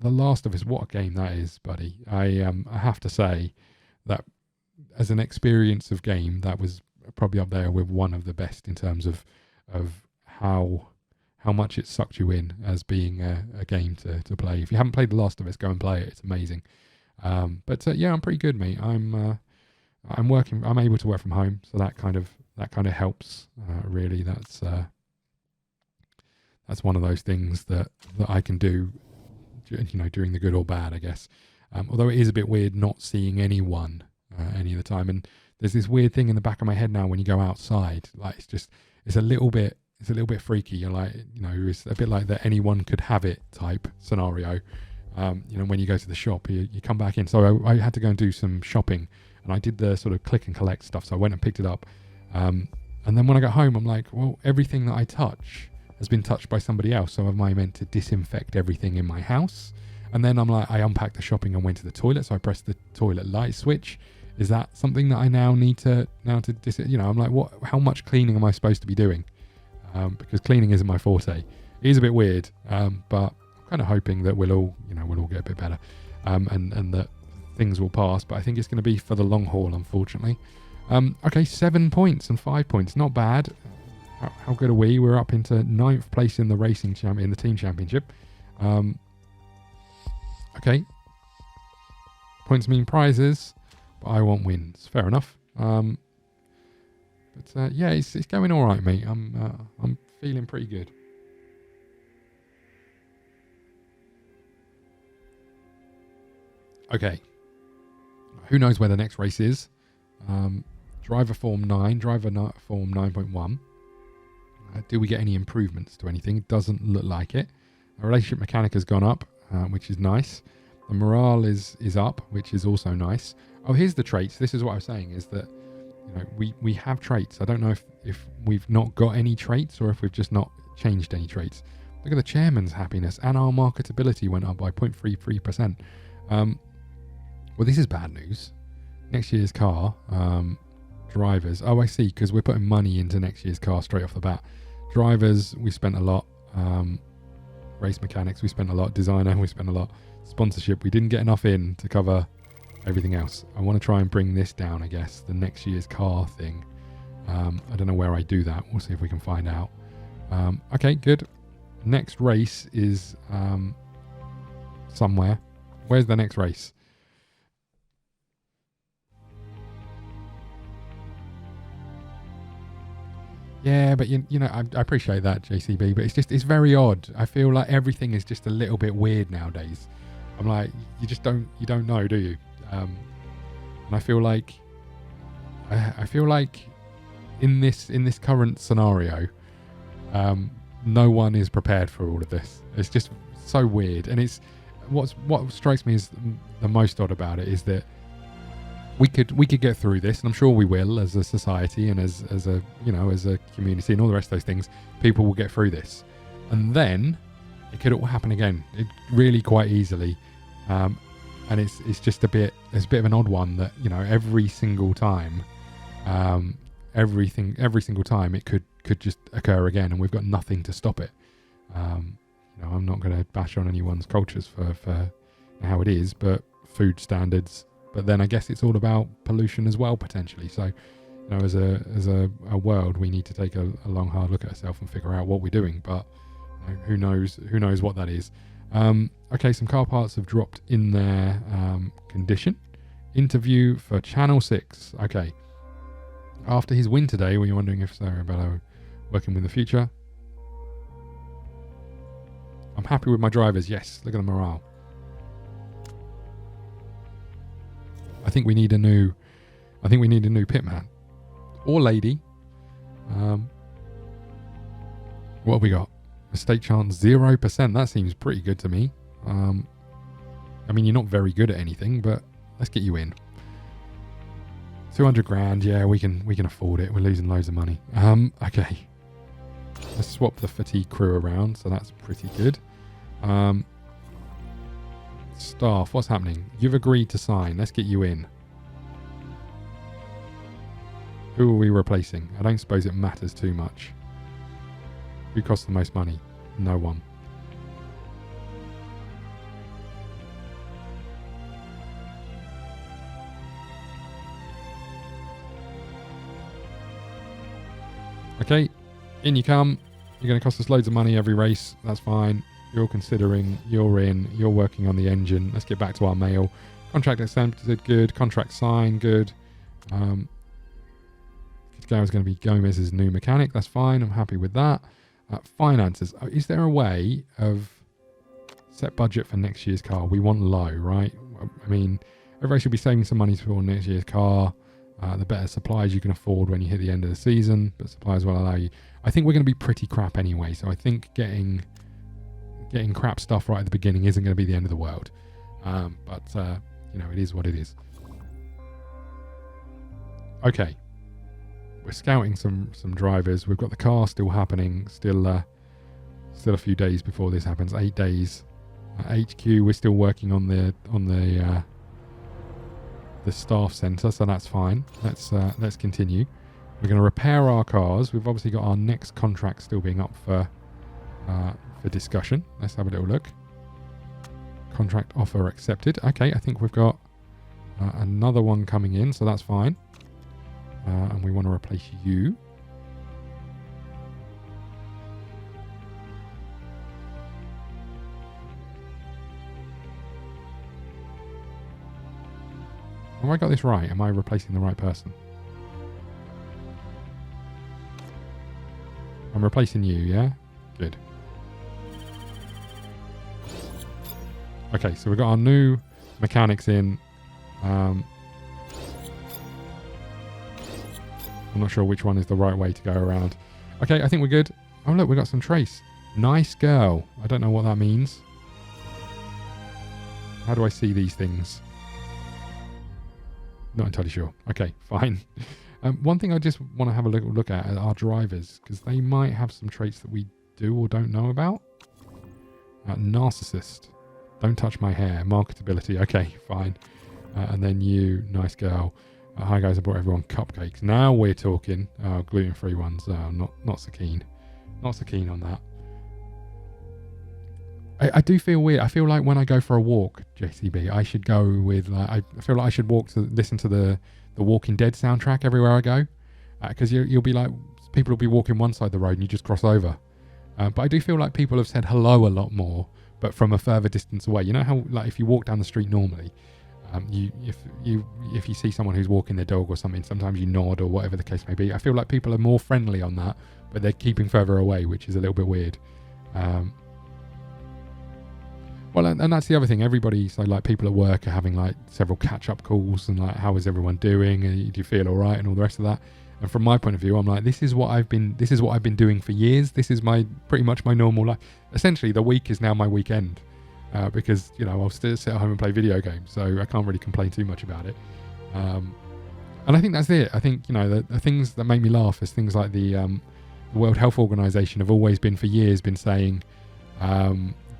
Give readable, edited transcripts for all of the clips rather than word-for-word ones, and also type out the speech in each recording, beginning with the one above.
The Last of Us, what a game that is, buddy. I have to say that as an experience of game, that was probably up there with one of the best in terms of how much it sucked you in as being a game to play. If you haven't played The Last of Us, go and play it. It's amazing. But yeah, I'm pretty good, mate. I'm able to work from home, so that kind of helps. Really, that's one of those things that I can do, during the good or bad, I guess. Although it is a bit weird not seeing anyone any of the time, and there's this weird thing in the back of my head now when you go outside, like it's a little bit freaky. You're like, it's a bit like that anyone could have it type scenario. When you go to the shop, you come back in. So I had to go and do some shopping, and I did the sort of click and collect stuff. So I went and picked it up, and then when I got home, I'm like, well, everything that I touch has been touched by somebody else. So am I meant to disinfect everything in my house? And then I'm like, I unpacked the shopping and went to the toilet. So I pressed the toilet light switch. Is that something that I now need to I'm like, what? How much cleaning am I supposed to be doing? Because cleaning isn't my forte. It is a bit weird, but I'm kind of hoping that we'll all get a bit better, and that things will pass. But I think it's going to be for the long haul, unfortunately. Okay, 7 points and 5 points, not bad. How good are we? We're up into 9th place in the in the team championship. Okay, points mean prizes, but I want wins. Fair enough. But yeah, it's going all right, mate. I'm feeling pretty good. Okay. Who knows where the next race is? Driver form 9, driver form 9.1. Do we get any improvements to anything? It doesn't look like it. Our relationship mechanic has gone up, which is nice. The morale is up, which is also nice. Oh, here's the traits. This is what I was saying, is that we have traits. I don't know if we've not got any traits or if we've just not changed any traits. Look at the chairman's happiness, and our marketability went up by 0.33%. Well, this is bad news. Next year's car, drivers. Oh, I see, because we're putting money into next year's car straight off the bat. Drivers, we spent a lot. Race mechanics, we spent a lot. Designer, we spent a lot. Sponsorship, we didn't get enough in to cover everything else. I want to try and bring this down, I guess, the next year's car thing. I don't know where I do that. We'll see if we can find out. Okay, good. Next race is somewhere. Where's the next race? Yeah, but I appreciate that, JCB, but it's very odd. I feel like everything is just a little bit weird nowadays. I'm like, you don't know, do you? And I feel like in this current scenario, no one is prepared for all of this. It's just so weird, and it's what strikes me as the most odd about it is that we could get through this, and I'm sure we will as a society and as a community and all the rest of those things. People will get through this, and then it could all happen again. It really quite easily, and it's just a bit of an odd one that every single time, every single time it could just occur again, and we've got nothing to stop it. I'm not going to bash on anyone's cultures for how it is, but food standards. But then I guess it's all about pollution as well, potentially. So, as a world, we need to take a long, hard look at ourselves and figure out what we're doing. But who knows what that is. Okay, some car parts have dropped in their condition. Interview for Channel 6. Okay. After his win today, were you wondering if Sarah Bello working with the future? I'm happy with my drivers. Yes, look at the morale. I think we need a new pitman or lady. What have we got? Mistake chance 0%. That seems pretty good to me. I mean, you're not very good at anything, but let's get you in. 200 grand. Yeah, we can afford it. We're losing loads of money. Okay. Let's swap the fatigue crew around, so that's pretty good. Staff, what's happening? You've agreed to sign. Let's get you in. Who are we replacing? I don't suppose it matters too much. Who costs the most money? No one. Okay, in you come. You're going to cost us loads of money every race. That's fine. You're considering, you're in, you're working on the engine. Let's get back to our mail. Contract accepted, good. Contract signed, good. Is going to be Gomez's new mechanic. That's fine. I'm happy with that. Finances. Is there a way of set budget for next year's car? We want low, right? I mean, everybody should be saving some money for next year's car. The better supplies you can afford when you hit the end of the season, but supplies will allow you. I think we're going to be pretty crap anyway, so I think getting crap stuff right at the beginning isn't going to be the end of the world. But you know, it is what it is. Okay, we're scouting some drivers. We've got the car still happening. Still a few days before this happens. 8 days. HQ. We're still working on the staff centre, so that's fine. Let's continue. We're going to repair our cars. We've obviously got our next contract still being up for discussion. Let's have a little look. Contract offer accepted. Okay, I think we've got another one coming in, so that's fine. And we want to replace you. Have I got this right? Am I replacing the right person? I'm replacing you, yeah? Good. Okay, so we've got our new mechanics in. I'm not sure which one is the right way to go around. Okay, I think we're good. Oh, look, we got some trace. Nice girl. I don't know what that means. How do I see these things? Not entirely sure. Okay, fine. One thing I just want to have a look at are our drivers, because they might have some traits that we do or don't know about. Narcissist. Don't touch my hair. Marketability. Okay, fine. And then you, nice girl. Hi guys, I brought everyone cupcakes. Now we're talking. Gluten-free ones. Not so keen. Not so keen on that. I do feel weird. I feel like when I go for a walk, JCB, I should go with I feel like I should listen to the Walking Dead soundtrack everywhere I go, because you'll be like, people will be walking one side of the road and you just cross over. But I do feel like people have said hello a lot more, but from a further distance away. You know how, like, if you walk down the street normally, if you see someone who's walking their dog or something, sometimes you nod or whatever the case may be. I feel like people are more friendly on that, but they're keeping further away, which is a little bit weird. Well, and that's the other thing. Everybody, so like people at work are having like several catch-up calls and like, how is everyone doing? And do you feel all right? And all the rest of that. And from my point of view, I'm like, this is what I've been doing for years. This is pretty much my normal life. Essentially, the week is now my weekend, because, you know, I'll still sit at home and play video games, so I can't really complain too much about it. And I think that's it. I think, you know, the things that make me laugh is things like the World Health Organization have always been for years been saying,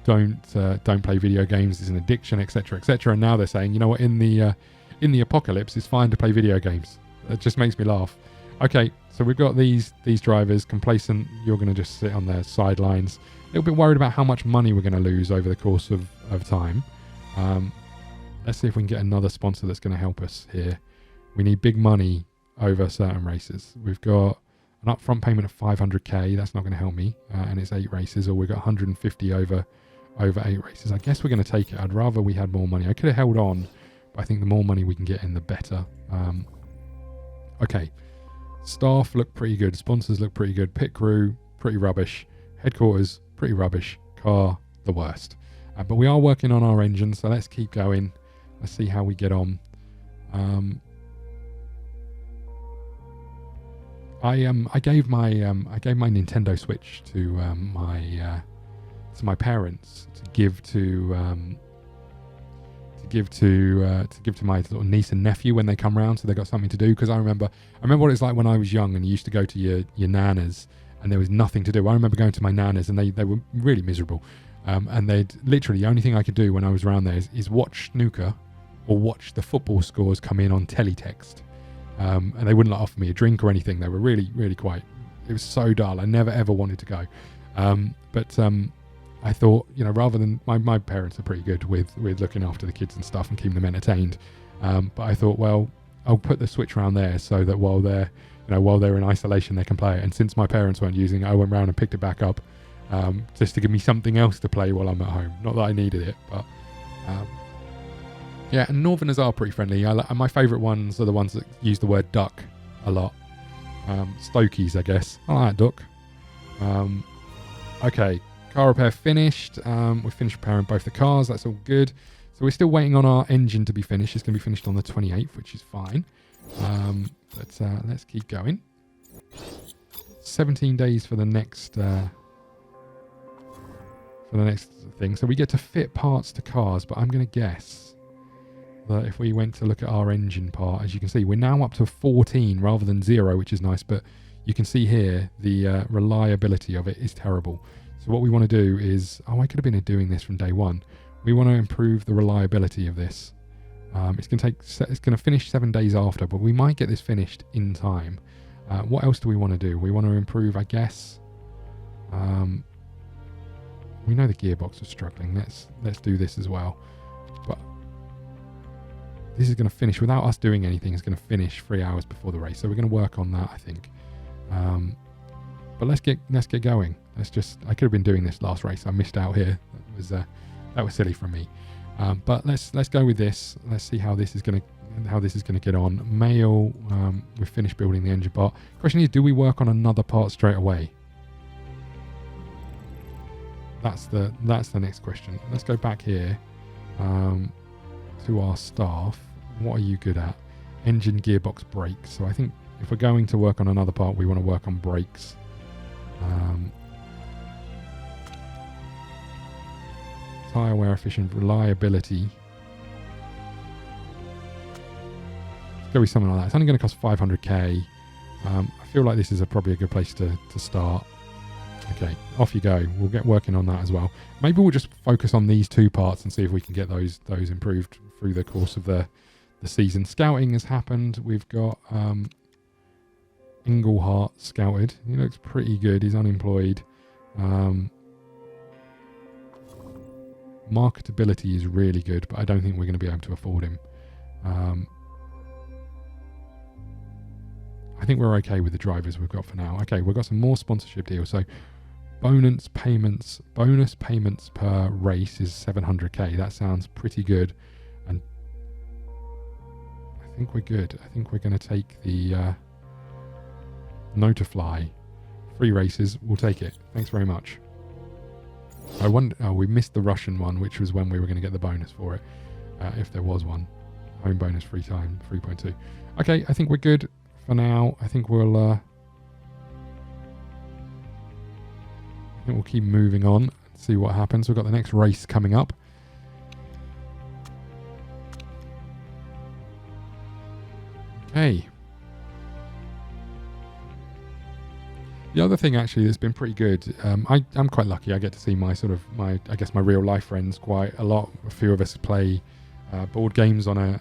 don't play video games, it's an addiction, etc., etc. And now they're saying, you know what, in the apocalypse, it's fine to play video games. It just makes me laugh. Okay, so we've got these drivers complacent. You're going to just sit on their sidelines. A little bit worried about how much money we're going to lose over the course of time. Let's see if we can get another sponsor that's going to help us here. We need big money over certain races. We've got an upfront payment of 500k. That's not going to help me, and it's 8 races. Or we've got 150 over 8 races. I guess we're going to take it. I'd rather we had more money. I could have held on, but I think the more money we can get in, the better. Okay. Staff look pretty good. Sponsors look pretty good. Pit crew, pretty rubbish. Headquarters, pretty rubbish. Car, the worst. But we are working on our engine, so let's keep going. Let's see how we get on. I gave my Nintendo Switch to my parents to give to my little niece and nephew when they come round, so they got something to do. Because I remember what it's like when I was young and you used to go to your nanas and there was nothing to do. I remember going to my nanas and they were really miserable, and they'd literally, the only thing I could do when I was around there is watch snooker or watch the football scores come in on teletext, and they wouldn't offer me a drink or anything. They were really, really quite, it was so dull. I never ever wanted to go, but I thought, you know, rather than my parents are pretty good with looking after the kids and stuff and keeping them entertained. But I thought, well, I'll put the Switch around there so that while they're, you while they're in isolation, they can play it. And since my parents weren't using it, I went round and picked it back up just to give me something else to play while I'm at home. Not that I needed it, but yeah. And Northerners are pretty friendly. My favourite ones are the ones that use the word duck a lot. Stokies, I guess. I like duck. Okay, car repair finished. We've finished repairing both the cars. That's all good. So we're still waiting on our engine to be finished. It's going to be finished on the 28th, which is fine. Let's keep going. 17 days for the next thing. So we get to fit parts to cars, but I'm going to guess that if we went to look at our engine part, as you can see, we're now up to 14 rather than 0, which is nice, but you can see here the reliability of it is terrible. So what we want to do is, I could have been doing this from day one. We want to improve the reliability of this. It's going to finish 7 days after, but we might get this finished in time. What else do we want to do? We want to improve, I guess. We know the gearbox is struggling. Let's do this as well. But this is going to finish without us doing anything. It's going to finish 3 hours before the race, so we're going to work on that, I think. But let's get going. I could have been doing this last race. I missed out here. That was silly from me. But let's go with this. Let's see how this is going to get on. Mail. We've finished building the engine part. Question is, do we work on another part straight away? That's the next question. Let's go back here to our staff. What are you good at? Engine, gearbox, brakes. So I think if we're going to work on another part, we want to work on brakes. Tyre wear efficient, reliability. Let's go with something like that. It's only going to cost 500k. I feel like this is probably a good place to start. Okay, off you go. We'll get working on that as well. Maybe we'll just focus on these two parts and see if we can get those improved through the course of the season. Scouting has happened. We've got Englehart scouted. He looks pretty good. He's unemployed. Marketability is really good, but I don't think we're going to be able to afford him. I think we're okay with the drivers we've got for now. Okay, we've got some more sponsorship deals. So bonus payments per race is 700k. That sounds pretty good, and I think we're good. I think we're going to take the Notifly. 3 races, we'll take it. Thanks very much. I wonder. Oh, we missed the Russian one, which was when we were going to get the bonus for it, if there was one. Home bonus free time 3.2. Okay, I think we're good for now. I think we'll keep moving on and see what happens. We've got the next race coming up. Okay. The other thing actually that's been pretty good, I'm quite lucky. I get to see my real life friends quite a lot. A few of us play board games on a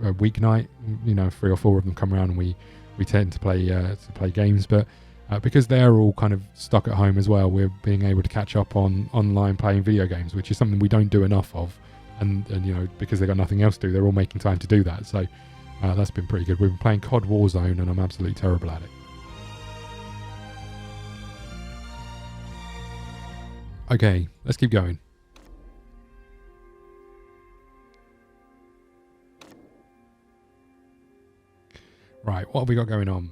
weeknight. 3 or 4 of them come around and we tend to play games. But because they're all kind of stuck at home as well, we're being able to catch up on online playing video games, which is something we don't do enough of. And because they've got nothing else to do, they're all making time to do that. So that's been pretty good. We've been playing COD Warzone and I'm absolutely terrible at it. Okay, let's keep going. Right, what have we got going on?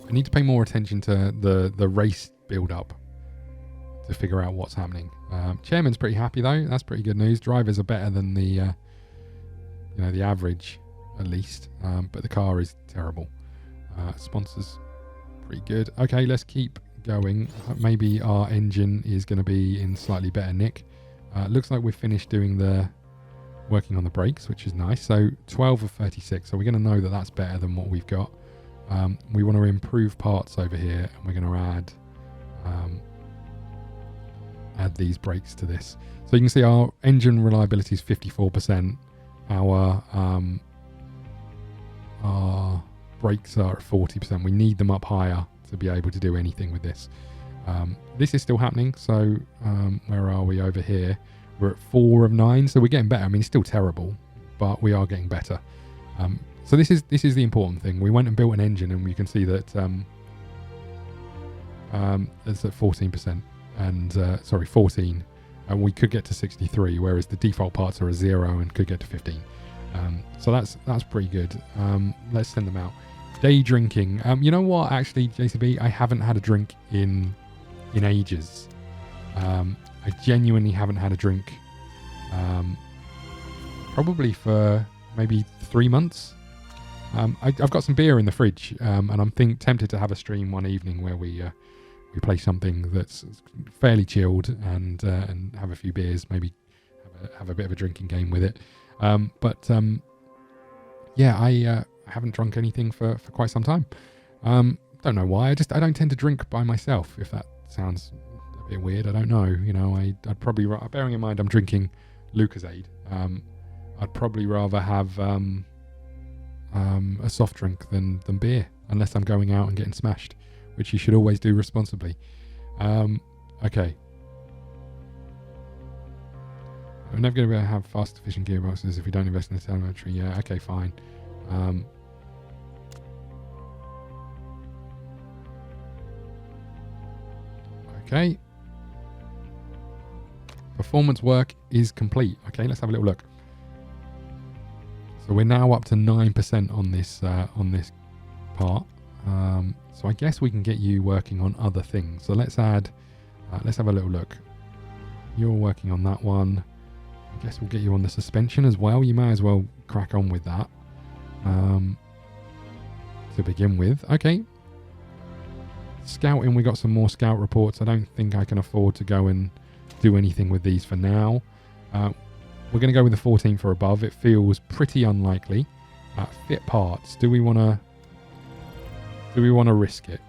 I need to pay more attention to the race build-up to figure out what's happening. Chairman's pretty happy though. That's pretty good news. Drivers are better than the average, at least. But the car is terrible. Sponsors. Pretty good. Okay, let's keep going. Maybe our engine is going to be in slightly better nick. Looks like we've finished working on the brakes, which is nice. So 12 of 36. So we're going to know that that's better than what we've got. We want to improve parts over here, and we're going to add these brakes to this. So you can see our engine reliability is 54%. Our brakes are at 40%. We need them up higher to be able to do anything with this. This is still happening. So where are we over here? We're at 4 of 9. So we're getting better. I mean, it's still terrible, but we are getting better. So this is the important thing. We went and built an engine, and you can see that it's at 14%, and 14, and we could get to 63, whereas the default parts are a 0 and could get to 15. So that's pretty good. Let's send them out. Day drinking. You know what? Actually, JCB, I haven't had a drink in ages. I genuinely haven't had a drink. Probably for maybe 3 months. I've got some beer in the fridge, and I'm tempted to have a stream one evening where we play something that's fairly chilled and have a few beers, maybe have a bit of a drinking game with it. Yeah, I haven't drunk anything for quite some time. Don't know why. I don't tend to drink by myself. If that sounds a bit weird, I don't know. You know, I'd probably, bearing in mind I'm drinking Lucozade, I'd probably rather have a soft drink than beer, unless I'm going out and getting smashed, which you should always do responsibly. Okay. We're never going to be able to have fast, efficient gearboxes if we don't invest in the telemetry. Yeah, okay, fine. Okay. Performance work is complete. Okay, let's have a little look. So we're now up to 9% on this part. So I guess we can get you working on other things. So let's have a little look. You're working on that one. I guess we'll get you on the suspension as well. You may as well crack on with that to begin with. Okay. Scouting, we got some more scout reports. I don't think I can afford to go and do anything with these for now. We're going to go with the 14th or above. It feels pretty unlikely. Fit parts. Do we want to risk it?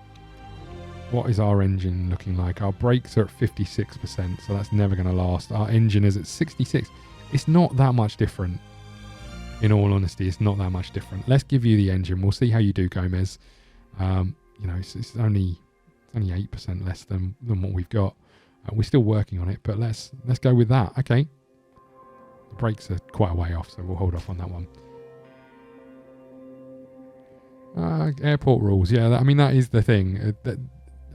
What is our engine looking like? Our brakes are at 56%, so that's never going to last. Our engine is at 66. It's not that much different. In all honesty, it's not that much different. Let's give you the engine. We'll see how you do, Gomez. You know, it's only 8% less than what we've got. We're still working on it, but let's go with that. Okay. The brakes are quite a way off, so we'll hold off on that one. Airport rules. Yeah, I mean, that is the thing.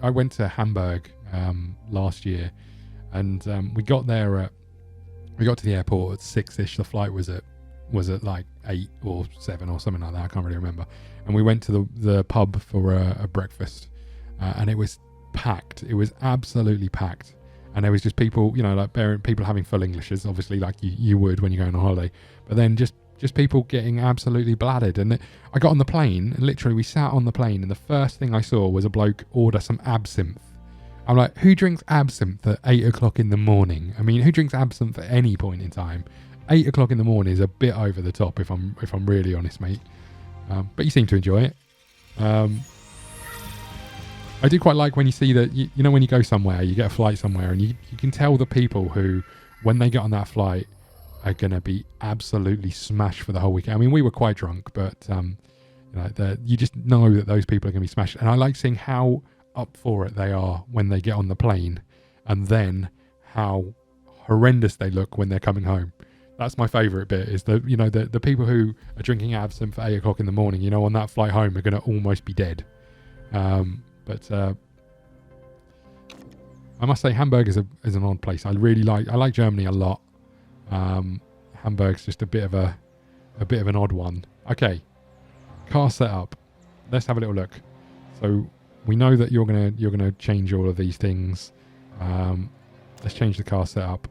I went to Hamburg last year, and we got to the airport at 6ish. The flight was at like 8 or 7 or something like that. I can't really remember. And we went to the pub for a breakfast, and it was packed. It was absolutely packed. And there was just people, you know, like people having full Englishes, obviously, like you would when you're going on holiday. But then just people getting absolutely bladdered. And I got on the plane, and literally we sat on the plane, and the first thing I saw was a bloke order some absinthe. I'm like, who drinks absinthe at 8 o'clock in the morning? I mean, who drinks absinthe at any point in time? 8 o'clock in the morning is a bit over the top, if I'm really honest, mate. But you seem to enjoy it. I do quite like when you see that, you know, when you go somewhere, you get a flight somewhere, and you can tell the people who, when they get on that flight, are going to be absolutely smashed for the whole weekend. I mean, we were quite drunk, but you know, you just know that those people are going to be smashed. And I like seeing how up for it they are when they get on the plane, and then how horrendous they look when they're coming home. That's my favourite bit, is the people who are drinking absinthe at 8 o'clock in the morning, you know, on that flight home are going to almost be dead. But I must say, Hamburg is an odd place. I like Germany a lot. Hamburg's just a bit of an odd one. Okay, car setup. Let's have a little look. So we know that you're gonna change all of these things. Let's change the car setup.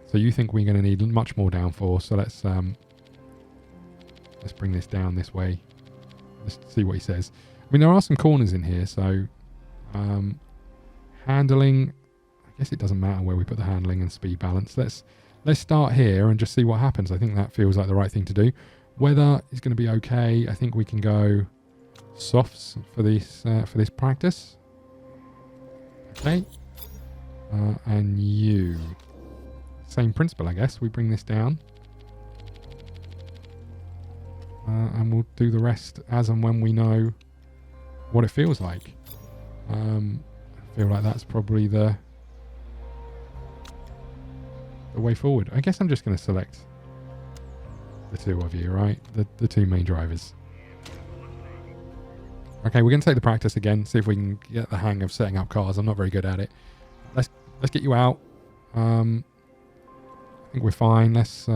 So you think we're going to need much more downforce. So let's bring this down this way. Let's see what he says. I mean, there are some corners in here, so handling, I guess it doesn't matter where we put the handling and speed balance. Let's start here and just see what happens. I think that feels like the right thing to do. Weather is going to be okay. I think we can go softs for this practice. Okay. And you. Same principle, I guess. We bring this down. And we'll do the rest as and when we know what it feels like. I feel like that's probably the way forward. I guess I'm just going to select the two of you, right? The two main drivers. Okay, we're going to take the practice again, see if we can get the hang of setting up cars. I'm not very good at it. Let's get you out. I think we're fine. Let's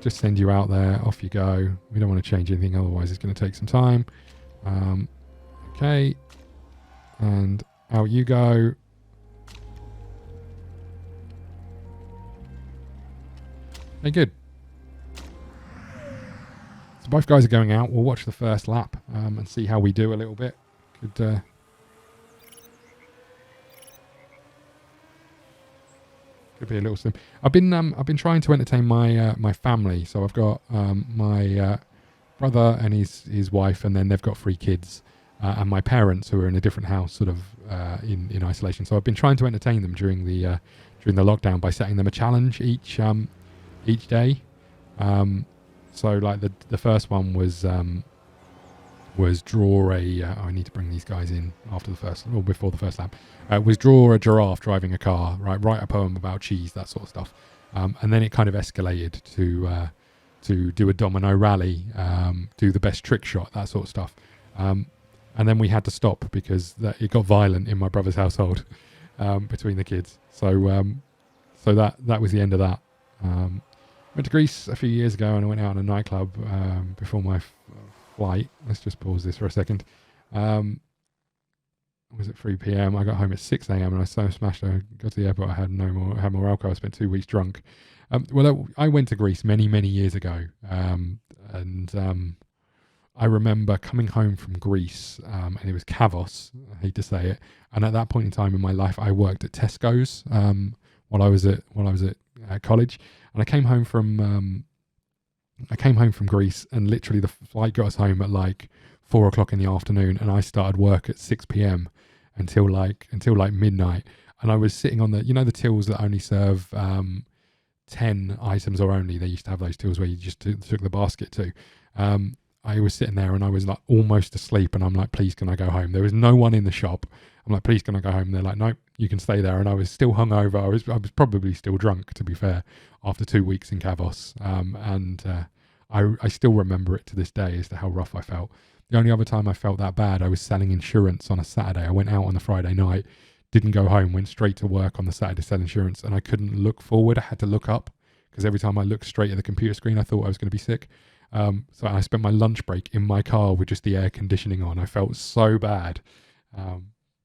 just send you out there. Off you go. We don't want to change anything, otherwise it's going to take some time. Okay. And out you go. Okay, good. So both guys are going out. We'll watch the first lap and see how we do a little bit. Could be a little slim. I've been trying to entertain my my family. So I've got my brother and his wife, and then they've got 3 kids, and my parents who are in a different house, sort of in isolation. So I've been trying to entertain them during the lockdown by setting them a challenge each day. So like the first one was draw a. I need to bring these guys in after the first or before the first lap. Was draw a giraffe driving a car, right? Write a poem about cheese, that sort of stuff. And then it kind of escalated to do a domino rally, do the best trick shot, that sort of stuff. And then we had to stop because it got violent in my brother's household between the kids. So that was the end of that. Went to Greece a few years ago and I went out in a nightclub before my flight. Let's just pause this for a second. Was it 3 p.m? I got home at 6 a.m. and I so smashed. I got to the airport. I had more alcohol. I spent 2 weeks drunk. I went to Greece many years ago, and I remember coming home from Greece, and it was Kavos. I hate to say it. And at that point in time in my life, I worked at Tesco's while I was at college, and I came home from Greece, and literally the flight got us home at like 4 o'clock in the afternoon, and I started work at 6 p.m. until like midnight. And I was sitting on the tills that only serve 10 items or only. They used to have those tills where you just took the basket to. I was sitting there and I was like almost asleep, and I'm like, please, can I go home? There was no one in the shop. I'm like, please, can I go home? And they're like, nope, you can stay there. And I was still hungover. I was probably still drunk, to be fair, after 2 weeks in Kavos. I still remember it to this day as to how rough I felt. The only other time I felt that bad, I was selling insurance on a Saturday. I went out on the Friday night, didn't go home, went straight to work on the Saturday to sell insurance, and I couldn't look forward. I had to look up because every time I looked straight at the computer screen, I thought I was going to be sick. So I spent my lunch break in my car with just the air conditioning on. I felt so bad.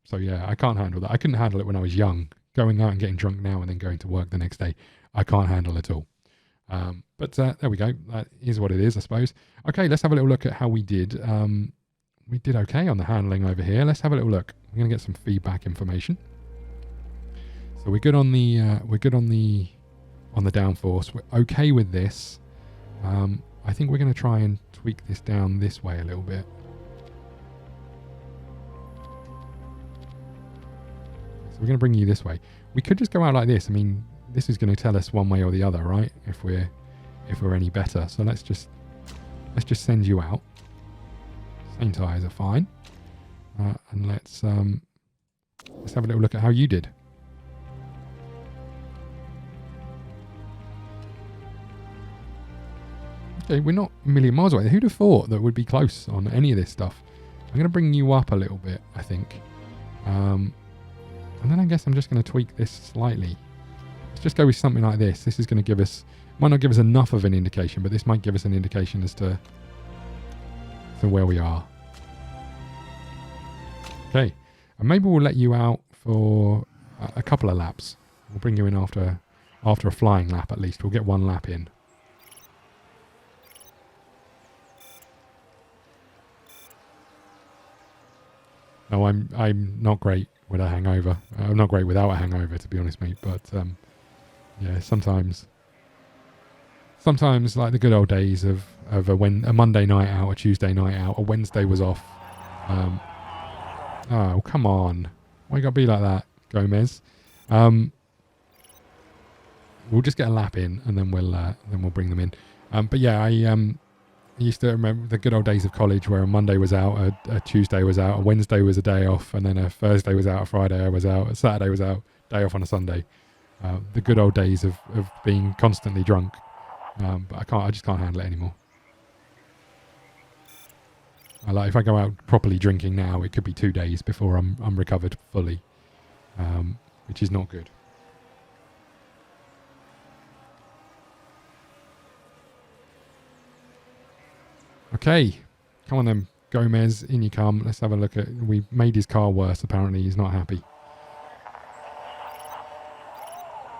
So yeah, I can't handle that. I couldn't handle it when I was young. Going out and getting drunk now and then going to work the next day, I can't handle it at all. But there we go. That is what it is, I suppose. Okay, let's have a little look at how we did. We did okay on the handling over here. Let's have a little look. We're going to get some feedback information. So we're good on the downforce. We're okay with this. I think we're going to try and tweak this down this way a little bit. So we're going to bring you this way. We could just go out like this. I mean, this is going to tell us one way or the other, right? If we're any better. So let's just send you out. Same tires are fine. And let's have a little look at how you did. Okay, we're not a million miles away. Who'd have thought that we'd be close on any of this stuff? I'm going to bring you up a little bit, I think. And then I guess I'm just going to tweak this slightly. Let's just go with something like this. This is going to give us, might not give us enough of an indication, but this might give us an indication as to where we are. Okay, and maybe we'll let you out for a couple of laps. We'll bring you in after a flying lap at least. We'll get one lap in. No, I'm not great with a hangover. I'm not great without a hangover, to be honest, mate. But yeah, sometimes like the good old days of a Monday night out, a Tuesday night out, a Wednesday was off. Oh, come on! Why you gotta be like that, Gomez? We'll just get a lap in, and then we'll bring them in. But yeah, I used to remember the good old days of college where a Monday was out, a Tuesday was out, a Wednesday was a day off, and then a Thursday was out, a Friday I was out, a Saturday was out, day off on a Sunday. The good old days of being constantly drunk. But I just can't handle it anymore. Like if I go out properly drinking now, it could be 2 days before I'm recovered fully, which is not good. Okay, come on then, Gomez, in you come. Let's have a look at. We made his car worse. Apparently, he's not happy.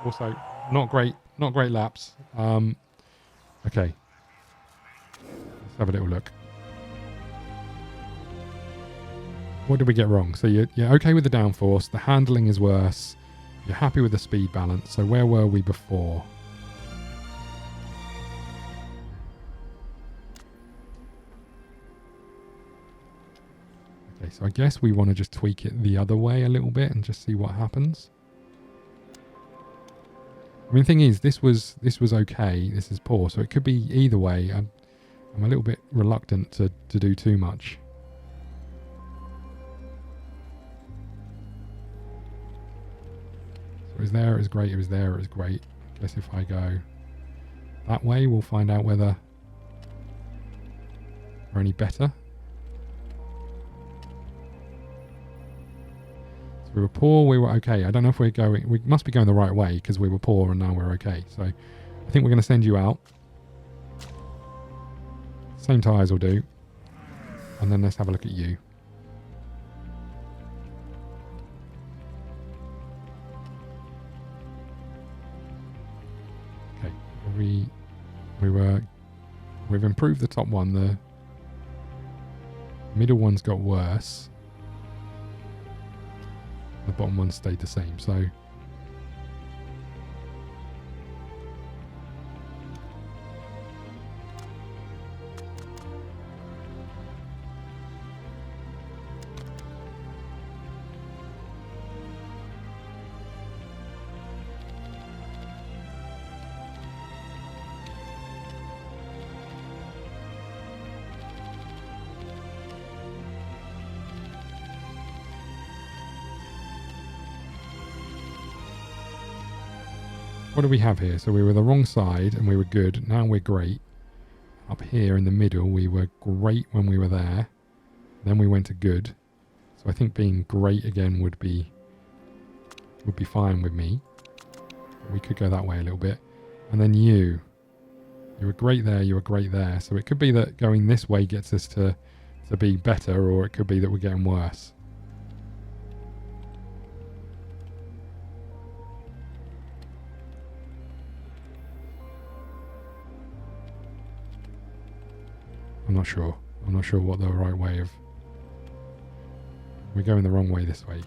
Also, not great laps. Okay, let's have a little look. What did we get wrong? So you're okay with the downforce. The handling is worse. You're happy with the speed balance. So where were we before? Okay, so I guess we want to just tweak it the other way a little bit and just see what happens. I mean, the thing is, this was okay. This is poor, so it could be either way. I'm a little bit reluctant to do too much. So it was there, it was great. It was there, it was great. I guess if I go that way, we'll find out whether we're any better. We were poor, we were okay. I don't know if we're going... We must be going the right way because we were poor and now we're okay. So I think we're going to send you out. Same tyres will do. And then let's have a look at you. Okay. We've improved the top one. The middle one's got worse. The bottom one stayed the same, so what do we have here? So we were the wrong side and we were good. Now we're great. Up here in the middle, we were great when we were there. Then we went to good. So I think being great again would be fine with me. We could go that way a little bit. And then you were great there, you were great there. So it could be that going this way gets us to be better, or it could be that we're getting worse. I'm not sure. I'm not sure what the right way of... We're going the wrong way this way.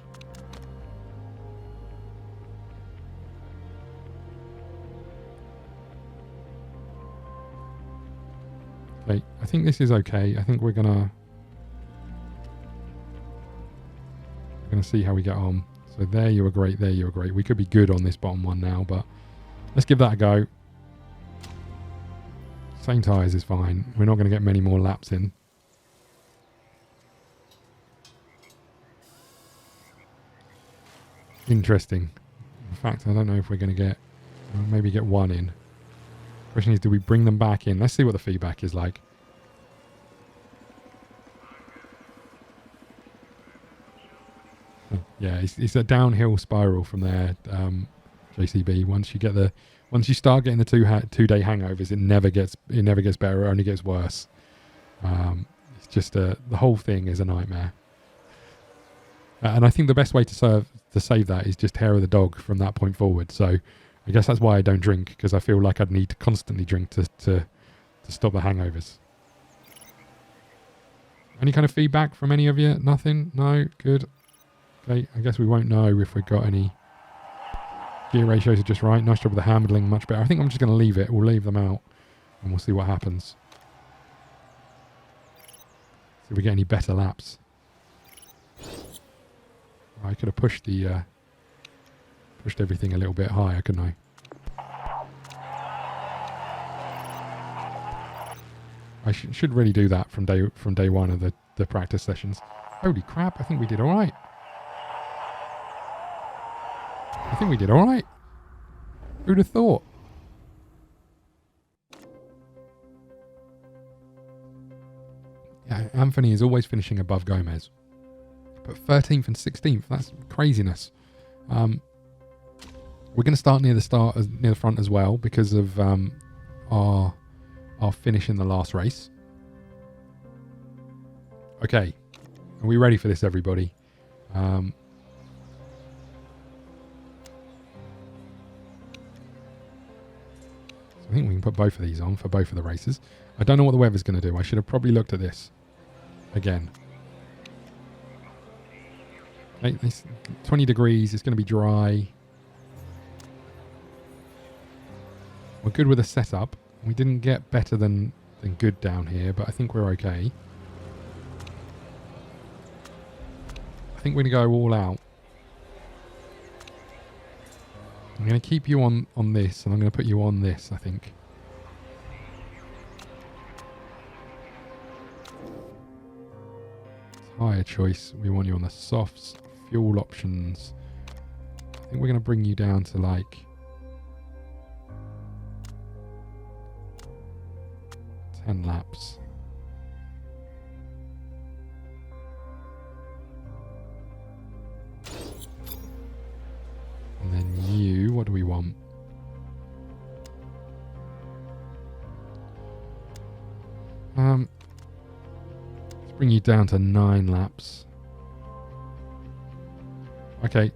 Okay, I think this is okay. I think we're gonna see how we get on. So there you were great, there you were great. We could be good on this bottom one now, but let's give that a go. Same tyres is fine. We're not going to get many more laps in. Interesting. In fact, I don't know if we're going to get... maybe get one in. Question is, do we bring them back in? Let's see what the feedback is like. Yeah, it's a downhill spiral from there, JCB. Once you start getting the 2 day hangovers, it never gets better. It only gets worse. It's just the whole thing is a nightmare. And I think the best way to save that is just hair of the dog from that point forward. So I guess that's why I don't drink, because I feel like I'd need to constantly drink to stop the hangovers. Any kind of feedback from any of you? Nothing? No? Good. Okay, I guess we won't know if we've got any. Gear ratios are just right. Nice job with the handling, much better. I think I'm just going to leave it. We'll leave them out and we'll see what happens. See if we get any better laps. I could have pushed everything a little bit higher, couldn't I? I should really do that from day one of the practice sessions. Holy crap, I think we did all right. I think we did all right. Who'd have thought? Yeah, Anthony is always finishing above Gomez. But 13th and 16th, that's craziness. We're going to start near the front as well because of our finish in the last race. Okay, are we ready for this, everybody? I think we can put both of these on for both of the races. I don't know what the weather's going to do. I should have probably looked at this again. Okay, it's 20 degrees. It's going to be dry. We're good with the setup. We didn't get better than good down here, but I think we're okay. I think we're going to go all out. I'm going to keep you on this, and I'm going to put you on this, I think. Tyre choice. We want you on the softs. Fuel options. I think we're going to bring you down to like 10 laps. And then you, what do we want? Let's bring you down to 9 laps. Okay.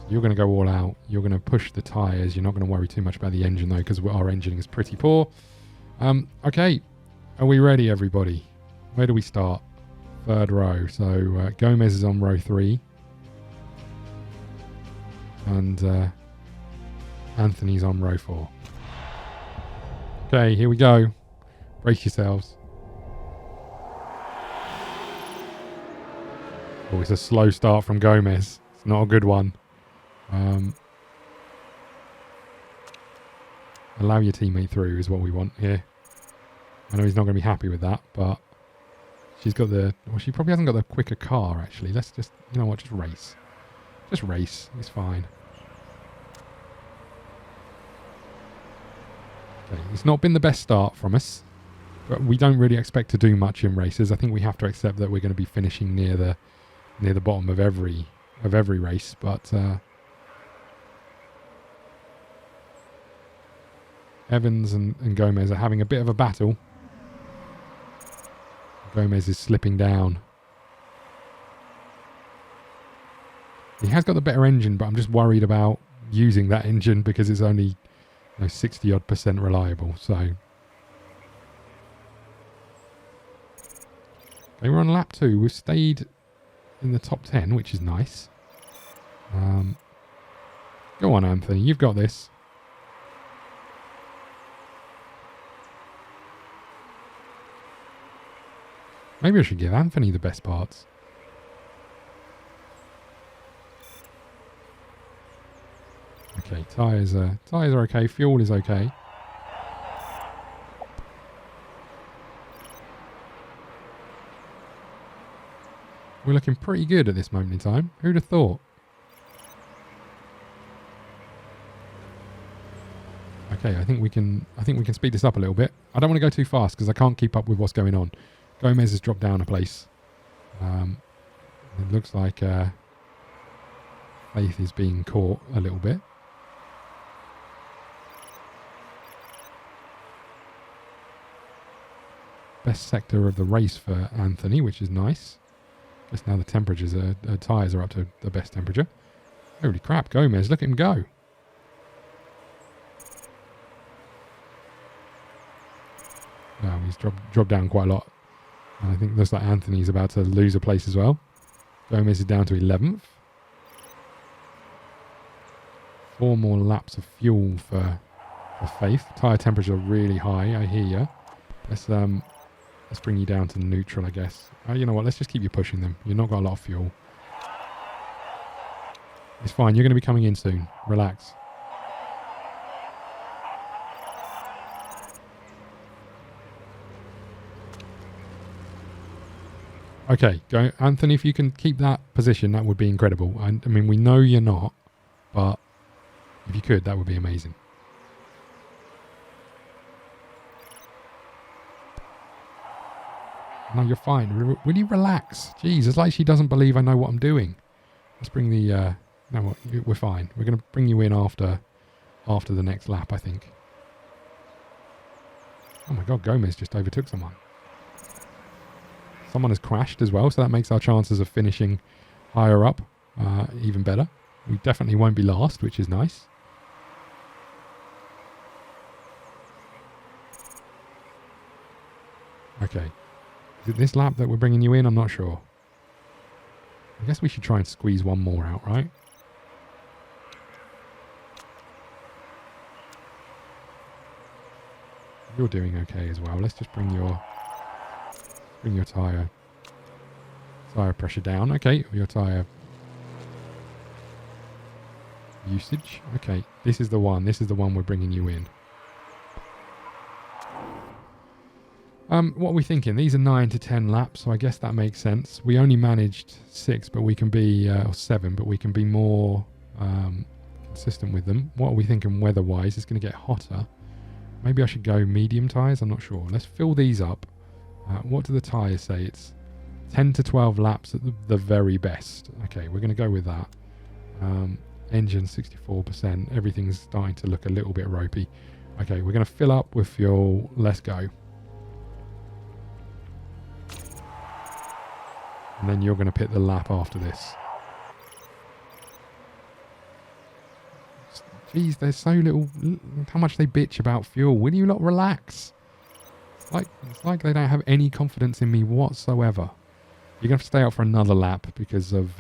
You're going to go all out. You're going to push the tyres. You're not going to worry too much about the engine though, because our engine is pretty poor. Okay. Are we ready, everybody? Where do we start? Third row. So Gomez is on row 3. And Anthony's on row 4. Okay, here we go. Brace yourselves. Oh, it's a slow start from Gomez. It's not a good one. Allow your teammate through is what we want here. I know he's not going to be happy with that, but she's got the... Well, she probably hasn't got the quicker car, actually. Let's just... You know what? Just race. Just race. It's fine. Okay, it's not been the best start from us, but we don't really expect to do much in races. I think we have to accept that we're going to be finishing near the bottom of every race, but Evans and Gomez are having a bit of a battle. Gomez is slipping down. He has got the better engine, but I'm just worried about using that engine because it's only 60 odd % reliable. So okay, we're on lap 2. We've stayed in the top 10, which is nice. Go on, Anthony, you've got this. Maybe I should give Anthony the best parts. Okay, tyres are okay. Fuel is okay. We're looking pretty good at this moment in time. Who'd have thought? Okay, I think we can speed this up a little bit. I don't want to go too fast because I can't keep up with what's going on. Gomez has dropped down a place. It looks like Faith is being caught a little bit. Best sector of the race for Anthony, which is nice. Guess now the temperatures tyres are up to the best temperature. Holy crap, Gomez, look at him go. Wow, he's dropped down quite a lot. And I think it looks like Anthony's about to lose a place as well. Gomez is down to 11th. 4 more laps of fuel for Faith. Tyre temperature really high, I hear you. Let's bring you down to neutral, I guess. You know what, let's just keep you pushing them. You've not got a lot of fuel. It's fine, you're going to be coming in soon. Relax. Okay, go Anthony, if you can keep that position, that would be incredible. I mean, we know you're not, but if you could, that would be amazing. No, you're fine. Will you relax? Jeez, it's like she doesn't believe I know what I'm doing. Let's bring the... no, we're fine. We're going to bring you in after the next lap, I think. Oh my god, Gomez just overtook someone. Someone has crashed as well, so that makes our chances of finishing higher up even better. We definitely won't be last, which is nice. Okay. Is it this lap that we're bringing you in? I'm not sure. I guess we should try and squeeze one more out, right? You're doing okay as well. Let's just bring your tyre pressure down. Okay, your tyre usage. Okay, this is the one. This is the one we're bringing you in. What are we thinking? These are 9 to 10 laps, so I guess that makes sense. We only managed 6, but we can be, or 7, but we can be more consistent with them. What are we thinking weather-wise? It's going to get hotter. Maybe I should go medium tyres. I'm not sure. Let's fill these up. What do the tyres say? It's 10 to 12 laps at the very best. Okay, we're going to go with that. Engine 64%. Everything's starting to look a little bit ropey. Okay, we're going to fill up with fuel. Let's go. And then you're going to pit the lap after this. Jeez, there's so little... How much they bitch about fuel. Will you not relax? It's like they don't have any confidence in me whatsoever. You're going to have to stay out for another lap because of...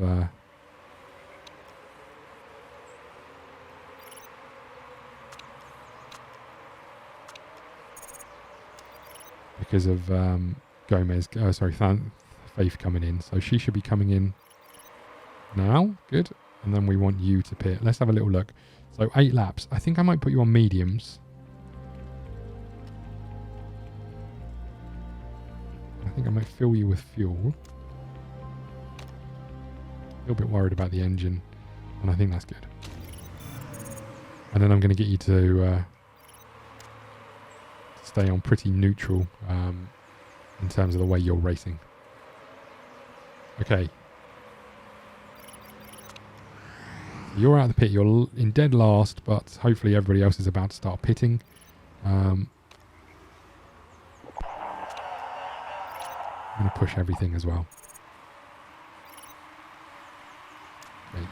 Gomez... Faith coming in. So she should be coming in now. Good. And then we want you to pit. Let's have a little look. So 8 laps. I think I might put you on mediums. I think I might fill you with fuel. A little bit worried about the engine. And I think that's good. And then I'm going to get you to stay on pretty neutral in terms of the way you're racing. Okay. You're out of the pit. You're in dead last, but hopefully everybody else is about to start pitting. I'm going to push everything as well. Okay,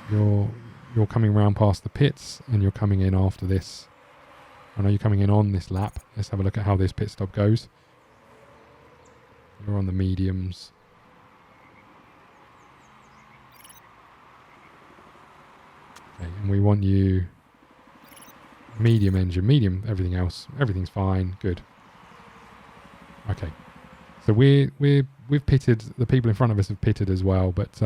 you're coming round past the pits, and you're coming in after this. I know you're coming in on this lap. Let's have a look at how this pit stop goes. You're on the mediums. Okay, and we want you medium engine, medium everything else. Everything's fine, good. Okay, so we've pitted. The people in front of us have pitted as well, but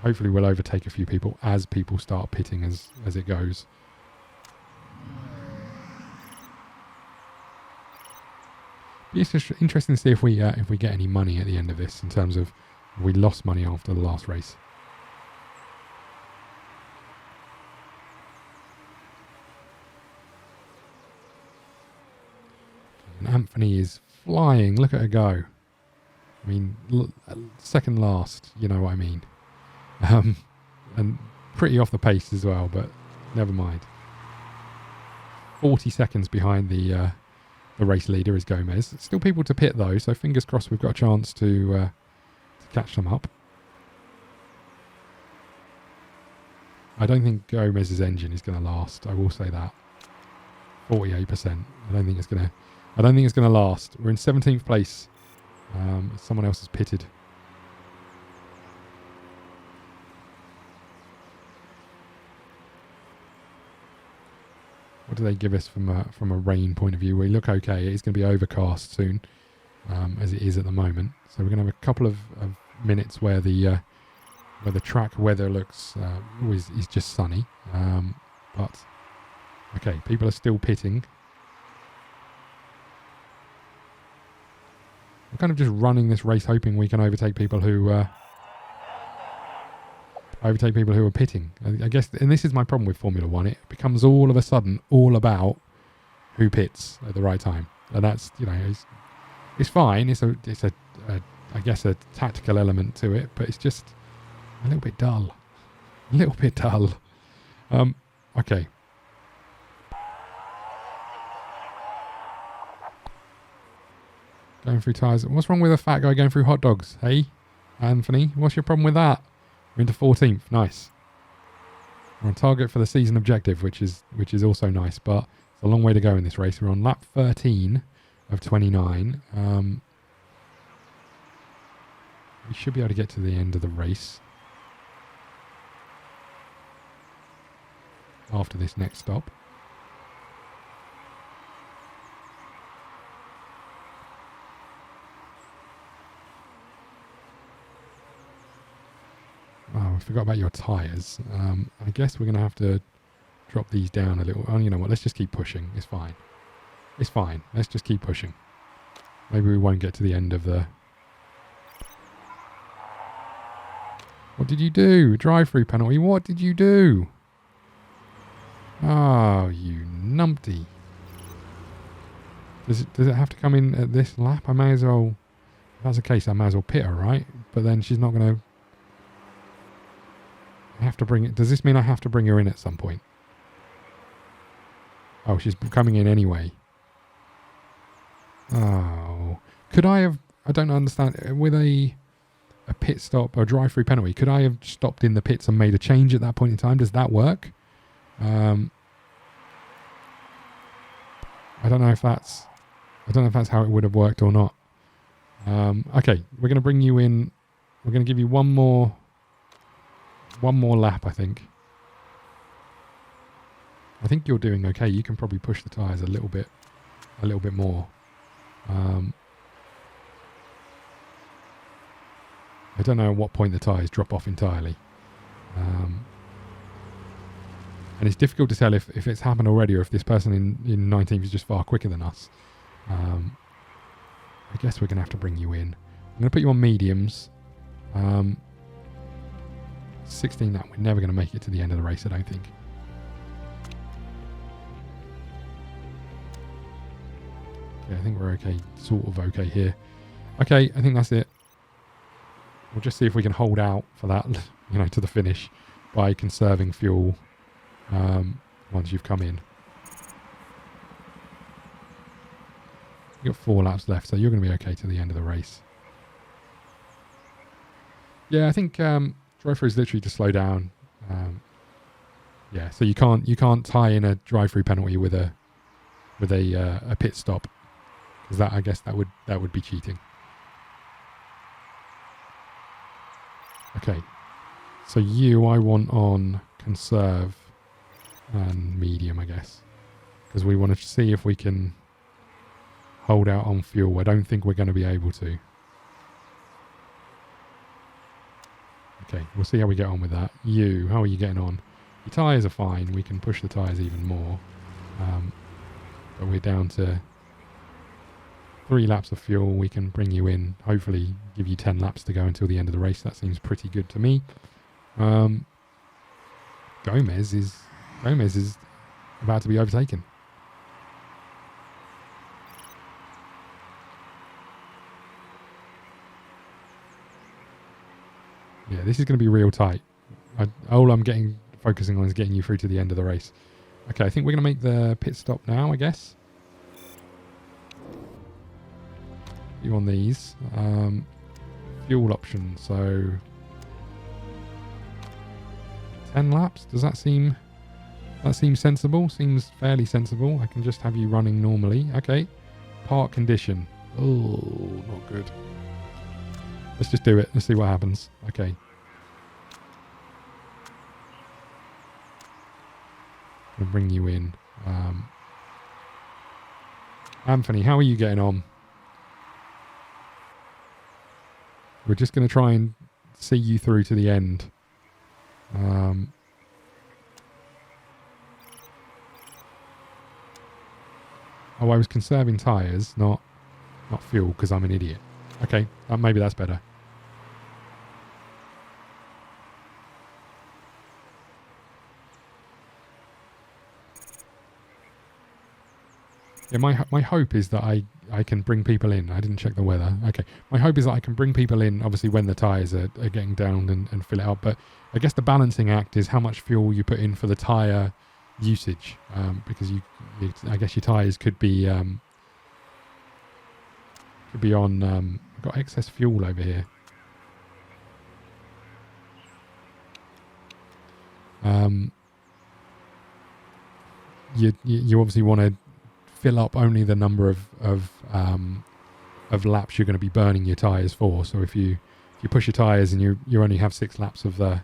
hopefully we'll overtake a few people as people start pitting as it goes. It's interesting to see if we get any money at the end of this in terms of we lost money after the last race. And Anthony is flying. Look at her go. I mean, second last, you know what I mean. And pretty off the pace as well, but never mind. 40 seconds behind the race leader is Gomez. Still people to pit though, so fingers crossed we've got a chance to catch them up. I don't think Gomez's engine is going to last. I will say that. 48%. I don't think it's going to last. We're in 17th place. Someone else has pitted. What do they give us from a rain point of view? We look okay. It's going to be overcast soon, as it is at the moment. So we're going to have a couple of minutes where the track weather looks is just sunny. But okay, people are still pitting. We're kind of just running this race, hoping we can overtake people who are pitting. I guess, and this is my problem with Formula One. It becomes all of a sudden all about who pits at the right time, and that's It's fine. It's a I guess a tactical element to it, but it's just a little bit dull. A little bit dull. Okay. Going through tyres. What's wrong with a fat guy going through hot dogs? Hey, Anthony, what's your problem with that? We're into 14th. Nice. We're on target for the season objective, which is also nice, but it's a long way to go in this race. We're on lap 13 of 29. We should be able to get to the end of the race after this next stop. Oh, I forgot about your tyres. I guess we're going to have to drop these down a little. Oh, you know what? Let's just keep pushing. It's fine. It's fine. Let's just keep pushing. Maybe we won't get to the end of the... What did you do? Drive-through penalty. What did you do? Oh, you numpty. Does it have to come in at this lap? I may as well... If that's the case, I may as well pit her, right? But then she's not going to... I have to bring it... Does this mean I have to bring her in at some point? Oh, she's coming in anyway. Oh. Could I have... I don't understand. With a pit stop or drive-through penalty, could I have stopped in the pits and made a change at that point in time? Does that work? I don't know if that's how it would have worked or not. Okay, we're going to bring you in. We're going to give you one more lap, I think. I think you're doing okay. You can probably push the tyres a little bit more. I don't know at what point the tyres drop off entirely. And it's difficult to tell if it's happened already or if this person in 19th is just far quicker than us. I guess we're going to have to bring you in. I'm going to put you on mediums. 16, that we're never going to make it to the end of the race, I don't think. Okay, I think we're okay, sort of okay here. Okay, I think that's it. We'll just see if we can hold out for that, to the finish by conserving fuel once you've come in. You've got 4 laps left, so you're going to be okay to the end of the race. Yeah, I think drive-through is literally to slow down. Yeah, so you can't tie in a drive-through penalty with a pit stop, because I guess that would be cheating. Okay, so I want on conserve and medium, I guess, because we want to see if we can hold out on fuel. I don't think we're going to be able to. Okay, we'll see how we get on with that. How are you getting on? Your tyres are fine. We can push the tyres even more. But we're down to 3 laps of fuel. We can bring you in, hopefully give you 10 laps to go until the end of the race. That seems pretty good to me. Gomez is about to be overtaken. Yeah, this is going to be real tight. All I'm focusing on is getting you through to the end of the race. Okay, I think we're going to make the pit stop now, I guess. You on these. Fuel option, so 10 laps. Does that seem sensible? Seems fairly sensible. I can just have you running normally. Okay. Park condition. Oh, not good. Let's just do it. Let's see what happens. Okay. I'll bring you in. Anthony, how are you getting on? We're just going to try and see you through to the end. Oh, I was conserving tyres, not fuel, because I'm an idiot. Okay, maybe that's better. Yeah, my hope is that I can bring people in. I didn't check the weather. Okay. My hope is that I can bring people in, obviously, when the tyres are getting down and fill it up. But I guess the balancing act is how much fuel you put in for the tyre usage. Because I guess your tyres could be on... I've got excess fuel over here. You obviously want to fill up only the number of laps you're going to be burning your tyres for. So if you push your tyres and you only have 6 laps of the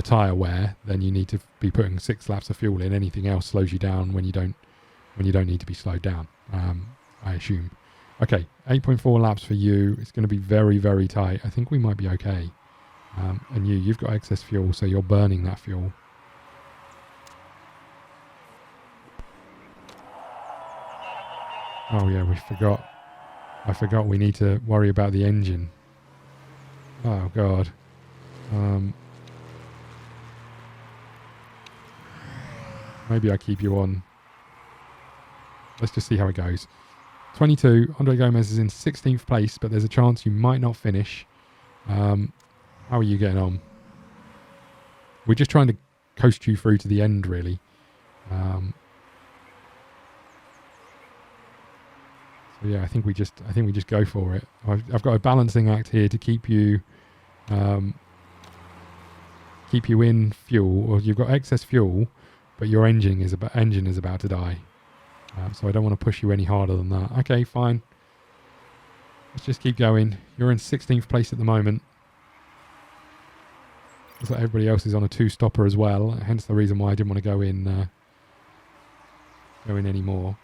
tyre wear, then you need to be putting 6 laps of fuel in. Anything else slows you down when you don't need to be slowed down, I assume. Okay, 8.4 laps for you. It's going to be very, very tight. I think we might be okay. And you've got excess fuel, so you're burning that fuel. Oh yeah, I forgot we need to worry about the engine. Oh god. Maybe I keep you on. Let's just see how it goes. 22, Andre Gomez is in 16th place, but there's a chance you might not finish. How are you getting on? We're just trying to coast you through to the end, really. So yeah, I think we just go for it. I've got a balancing act here to keep you in fuel, or you've got excess fuel, but your engine is about to die. So I don't want to push you any harder than that. Okay, fine. Let's just keep going. You're in 16th place at the moment. Looks like everybody else is on a 2-stopper as well. Hence the reason why I didn't want to go in anymore.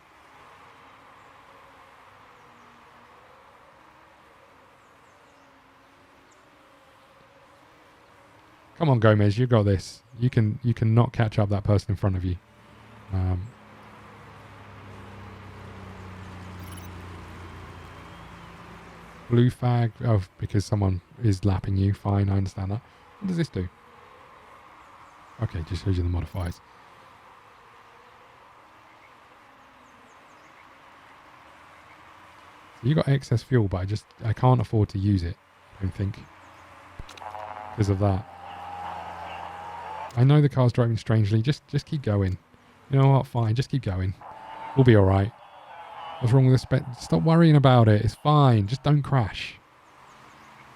Come on, Gomez, you got this. You can not catch up that person in front of you. Blue flag. Oh, because someone is lapping you. Fine, I understand that. What does this do? Okay, just shows you the modifiers. So you got excess fuel, but I can't afford to use it, I don't think, because of that. I know the car's driving strangely. Just keep going. You know what? Fine. Just keep going. We'll be all right. What's wrong with this? Stop worrying about it. It's fine. Just don't crash.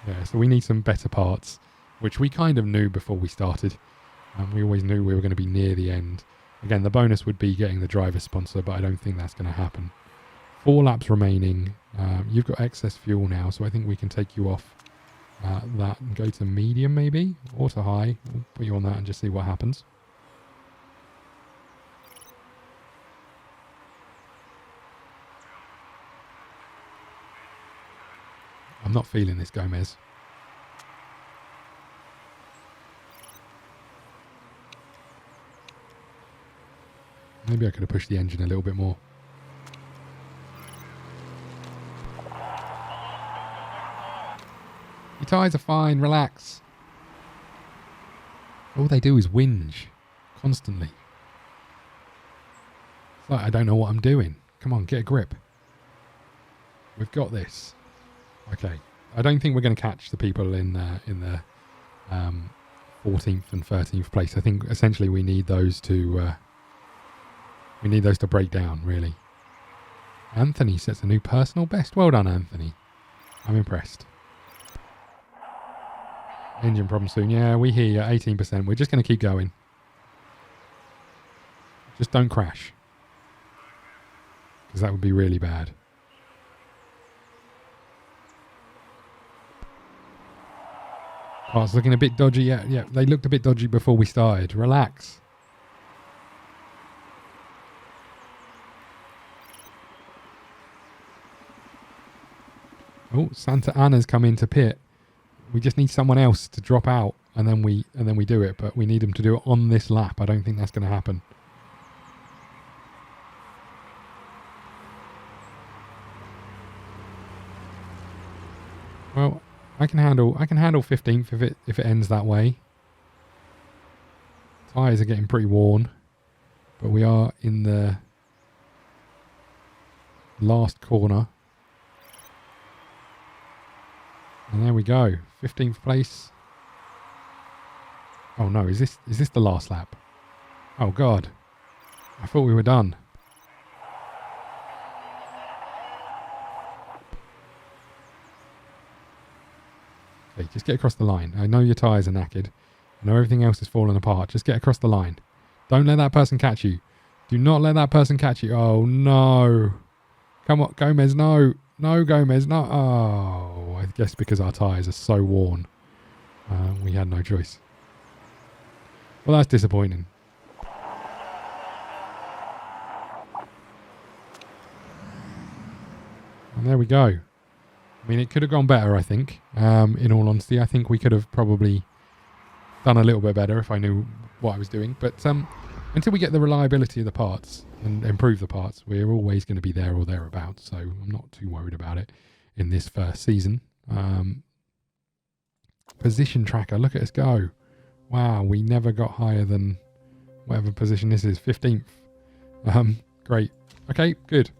Yeah, so we need some better parts, which we kind of knew before we started. We always knew we were going to be near the end. Again, the bonus would be getting the driver sponsor, but I don't think that's going to happen. 4 laps remaining. You've got excess fuel now, so I think we can take you off that and go to medium maybe, or to high. We'll put you on that and just see what happens. I'm not feeling this, Gomez. Maybe I could have pushed the engine a little bit more. Your tyres are fine, relax. All they do is whinge constantly. It's like I don't know what I'm doing. Come on, get a grip. We've got this. Okay. I don't think we're going to catch the people in the 14th and 13th place. I think essentially we need those to break down, really. Anthony sets a new personal best. Well done, Anthony. I'm impressed. Engine problem soon. Yeah, we hear you. 18%. We're just going to keep going. Just don't crash, because that would be really bad. Oh, it's looking a bit dodgy. Yeah, they looked a bit dodgy before we started. Relax. Oh, Santa Ana's come into pit. We just need someone else to drop out, and then we do it. But we need them to do it on this lap. I don't think that's going to happen. Well, I can handle 15th if it ends that way. Tyres are getting pretty worn, but we are in the last corner. And there we go. 15th place. Oh no, is this the last lap? Oh god. I thought we were done. Okay, just get across the line. I know your tyres are knackered. I know everything else is falling apart. Just get across the line. Don't let that person catch you. Do not let that person catch you. Oh no. Come on, Gomez, no. No, Gomez, no. Oh, I guess because our tyres are so worn. We had no choice. Well, that's disappointing. And there we go. I mean, it could have gone better, I think. In all honesty, I think we could have probably done a little bit better if I knew what I was doing. But until we get the reliability of the parts and improve the parts, we're always going to be there or thereabouts. So I'm not too worried about it in this first season. Position tracker, look at us go. Wow, we never got higher than whatever position this is, 15th. Great. Okay, good.